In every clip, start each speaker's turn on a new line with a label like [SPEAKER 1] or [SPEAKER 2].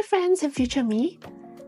[SPEAKER 1] Hi friends and future me.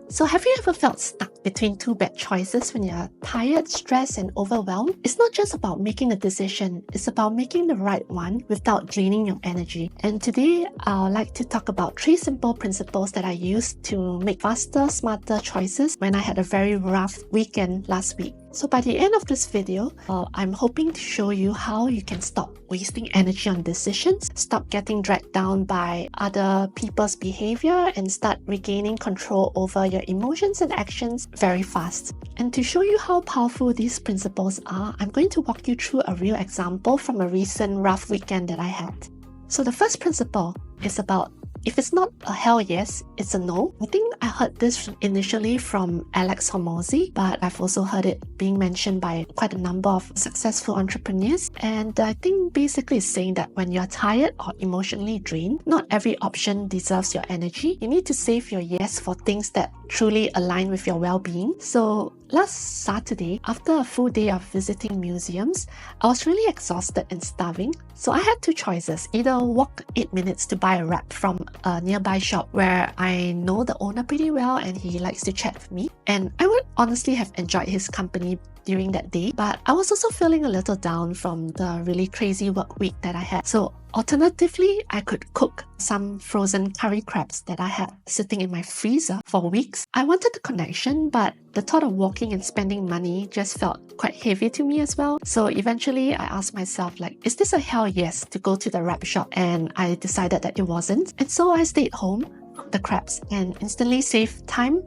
[SPEAKER 1] So have you ever felt stuck between two bad choices when you're tired, stressed and overwhelmed? It's not just about making a decision, it's about making the right one without draining your energy. And today I'd like to talk about 3 simple principles that I used to make faster, smarter choices when I had a very rough weekend last week. So by the end of this video, I'm hoping to show you how you can stop wasting energy on decisions, stop getting dragged down by other people's behavior, and start regaining control over your emotions and actions very fast. And to show you how powerful these principles are, I'm going to walk you through a real example from a recent rough weekend that I had. So the first principle is about if it's not a hell yes, it's a no. I think I heard this initially from Alex Hormozi, but I've also heard it being mentioned by quite a number of successful entrepreneurs. And I think basically it's saying that when you're tired or emotionally drained, not every option deserves your energy. You need to save your yes for things that truly align with your well-being. So last Saturday, after a full day of visiting museums, I was really exhausted and starving. So I had 2 choices, either walk 8 minutes to buy a wrap from a nearby shop where I know the owner pretty well and he likes to chat with me. And I would honestly have enjoyed his company during that day, but I was also feeling a little down from the really crazy work week that I had. So alternatively, I could cook some frozen curry crabs that I had sitting in my freezer for weeks. I wanted the connection, but the thought of walking and spending money just felt quite heavy to me as well. So eventually I asked myself, is this a hell yes to go to the wrap shop? And I decided that it wasn't. And so I stayed home, cooked the crabs, and instantly saved time,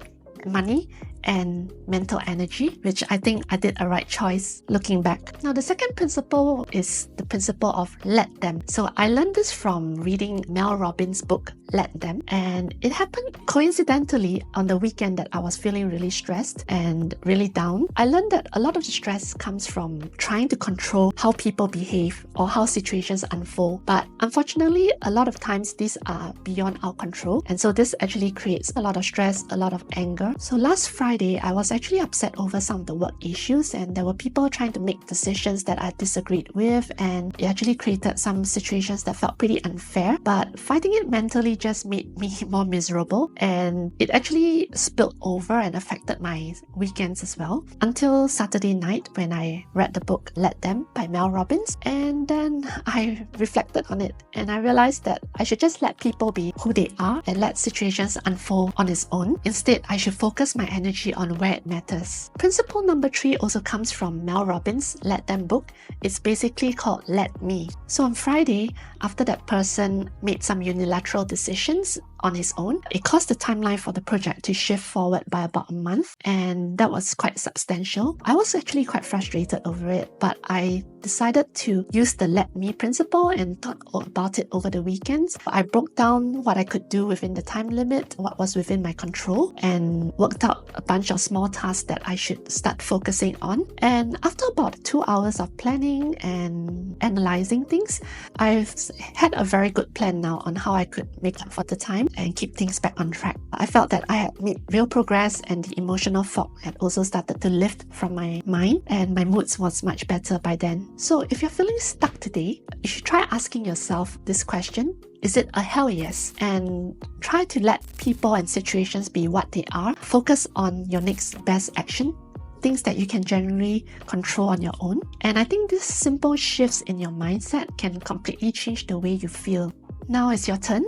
[SPEAKER 1] money, and mental energy, which I think I did a right choice looking back. Now, the second principle is the principle of let them. So I learned this from reading Mel Robbins' book, Let Them, and it happened coincidentally on the weekend that I was feeling really stressed and really down. I learned that a lot of the stress comes from trying to control how people behave or how situations unfold. But unfortunately, a lot of times these are beyond our control. And so this actually creates a lot of stress, a lot of anger. So last Friday, I was actually upset over some of the work issues, and there were people trying to make decisions that I disagreed with, and it actually created some situations that felt pretty unfair. But fighting it mentally just made me more miserable, and it actually spilled over and affected my weekends as well until Saturday night when I read the book Let Them by Mel Robbins. And then I reflected on it and I realized that I should just let people be who they are and let situations unfold on its own. Instead, I should focus my energy on where it matters. Principle number 3 also comes from Mel Robbins' Let Them book. It's basically called Let Me. So on Friday, after that person made some unilateral decisions on his own, it caused the timeline for the project to shift forward by about a month, and that was quite substantial. I was actually quite frustrated over it, but I decided to use the Let Me principle and thought about it over the weekends. I broke down what I could do within the time limit, what was within my control, and worked out a bunch of small tasks that I should start focusing on. And after about 2 hours of planning and analyzing things, I've had a very good plan now on how I could make up for the time and keep things back on track. I felt that I had made real progress, and the emotional fog had also started to lift from my mind, and my moods was much better by then. So if you're feeling stuck today, you should try asking yourself this question: is it a hell yes? And try to let people and situations be what they are. Focus on your next best action, things that you can generally control on your own. And I think these simple shifts in your mindset can completely change the way you feel. Now it's your turn.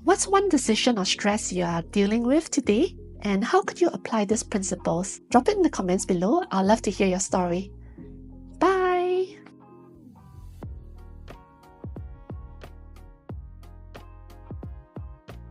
[SPEAKER 1] What's one decision or stress you are dealing with today? And how could you apply these principles? Drop it in the comments below. I'd love to hear your story.